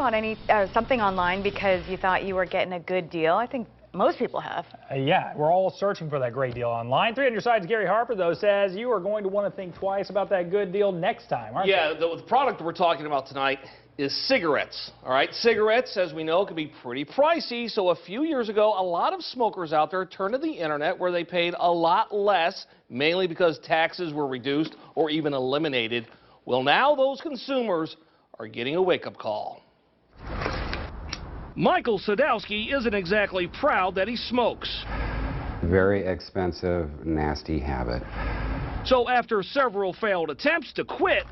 ever bought something online because you thought you were getting a good deal? I think most people have. Yeah, we're all searching for that great deal online. 3 on your side's Gary Harper, though, says you are going to want to think twice about that good deal next time, aren't you? Yeah, the product we're talking about tonight is cigarettes. All right, cigarettes, as we know, can be pretty pricey. So a few years ago, a lot of smokers out there turned to the internet where they paid a lot less, mainly because taxes were reduced or even eliminated. Well, now those consumers are getting a wake-up call. Michael Sadowski isn't exactly proud that he smokes. Very expensive, nasty habit. So after several failed attempts to quit,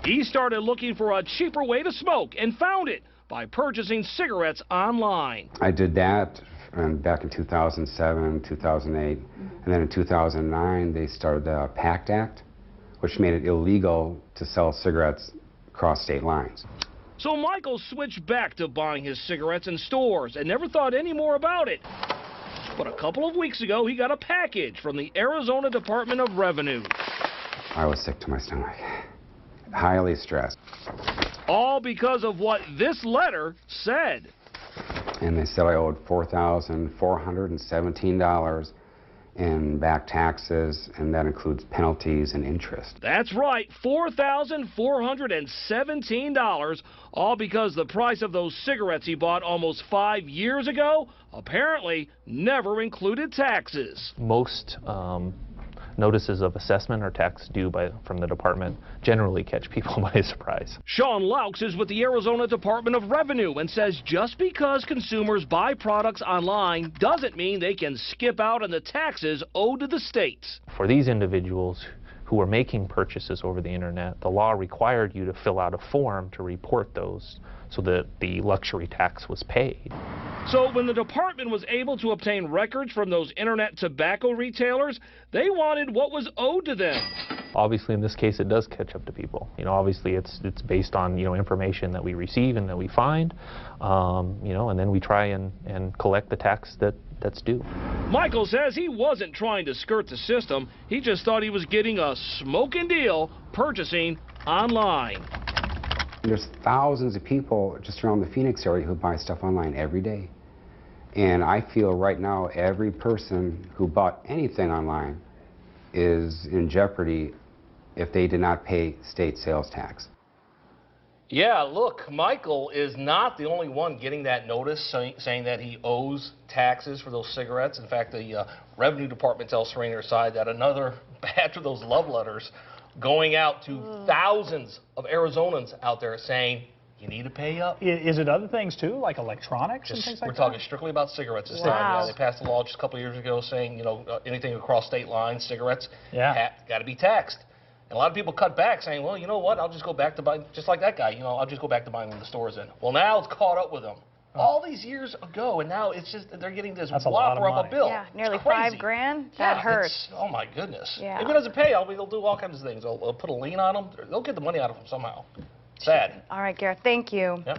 he started looking for a cheaper way to smoke and found it by purchasing cigarettes online. I did that back in 2007, 2008, and then in 2009 they started the PACT Act, which made it illegal to sell cigarettes across state lines. So Michael switched back to buying his cigarettes in stores and never thought any more about it. But a couple of weeks ago, he got a package from the Arizona Department of Revenue. I was sick to my stomach, highly stressed. All because of what this letter said. And they said I owed $4,417 in back taxes, and that includes penalties and interest. That's right, $4,417, all because the price of those cigarettes he bought almost 5 years ago apparently never included taxes. Most notices of assessment or tax due from the department generally catch people by surprise. Sean Laux is with the Arizona Department of Revenue and says just because consumers buy products online doesn't mean they can skip out on the taxes owed to the states. For these individuals who are making purchases over the internet, the law required you to fill out a form to report those so that the luxury tax was paid. So when the department was able to obtain records from those internet tobacco retailers, they wanted what was owed to them. Obviously, in this case, it does catch up to people. You know, obviously, it's based on, information that we receive and that we find, and then we try and collect the tax that's due. Michael says he wasn't trying to skirt the system. He just thought he was getting a smoking deal purchasing online. There's thousands of people just around the Phoenix area who buy stuff online every day. And I feel right now every person who bought anything online is in jeopardy if they did not pay state sales tax. Yeah, look, Michael is not the only one getting that notice saying that he owes taxes for those cigarettes. In fact, the Revenue Department tells Serena Side that another batch of those love letters going out to thousands of Arizonans out there saying, you need to pay up. Is it other things, too, like electronics and things like that? We're talking strictly about cigarettes this time. Yeah, they passed a law just a couple of years ago saying, anything across state lines, cigarettes, got to be taxed. And a lot of people cut back saying, well, you know what, I'll just go back to buying, just like that guy, I'll just go back to buying when the store's in. Well, now it's caught up with them. All these years ago, and now it's just, they're getting this whopper of a bill. Yeah, nearly $5,000. That hurts. Oh, my goodness. Yeah. If he doesn't pay, they'll do all kinds of things. They'll put a lien on him. They'll get the money out of him somehow. Sad. All right, Garrett, thank you. Yep.